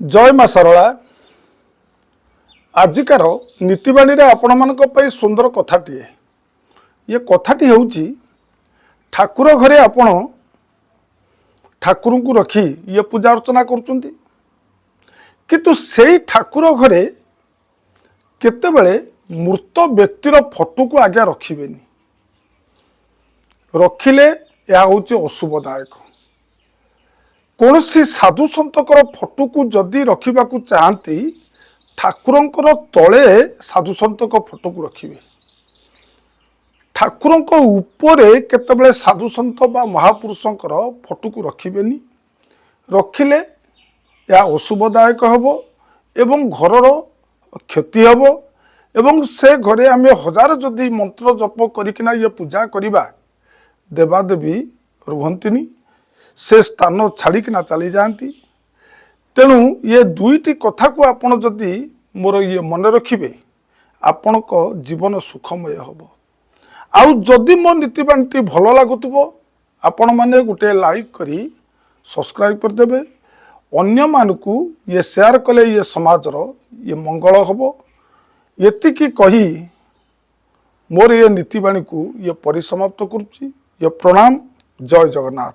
जय मां सरला आजिकार नीतिवाणी रे आपण मानक पई सुंदर कथाटीए ये कथाटी होउची ठाकुर घरे आपण ठाकुर को रखी ये पूजा अर्चना करुचंती किंतु सेई ठाकुर घरे केतेबेले मृत व्यक्तिर फोटो को आगे रखिबेनी रखिले या होउची अशुभदायक कौन सी साधु सतकर फोटो को जदि रखा चाहती ठाकुर तले साधु सत फोटो को रखिए ठाकुर उपरे केतबेले साधु सत बा महापुरुषंकर फोटो को रखिबेनी रखिले या अशुभदायक हबो एवं घरर क्षति हबो एवं से घरे आम हजार जदि मंत्र जप करिकिना ये पूजा करिबा देवादेवी रुहंतिनी से स्थान छाड़िकिना चली जाती तेणु ये दुईटी कथा को आपण जदि मोर ये मन रखिबे आपण को जीवन सुखमय हम आउ जदि मो नीतिबाणी भल लगुव आपण मैंने गोटे लाइक करी सब्सक्राइब करदेवे अन्य मानकु ये शेयर कले ये समाजर ये मंगल हम एतिकी कही मोर ये नीतिबाणी को ये परिसमाप्त करुच्ची ये प्रणाम जय जगन्नाथ।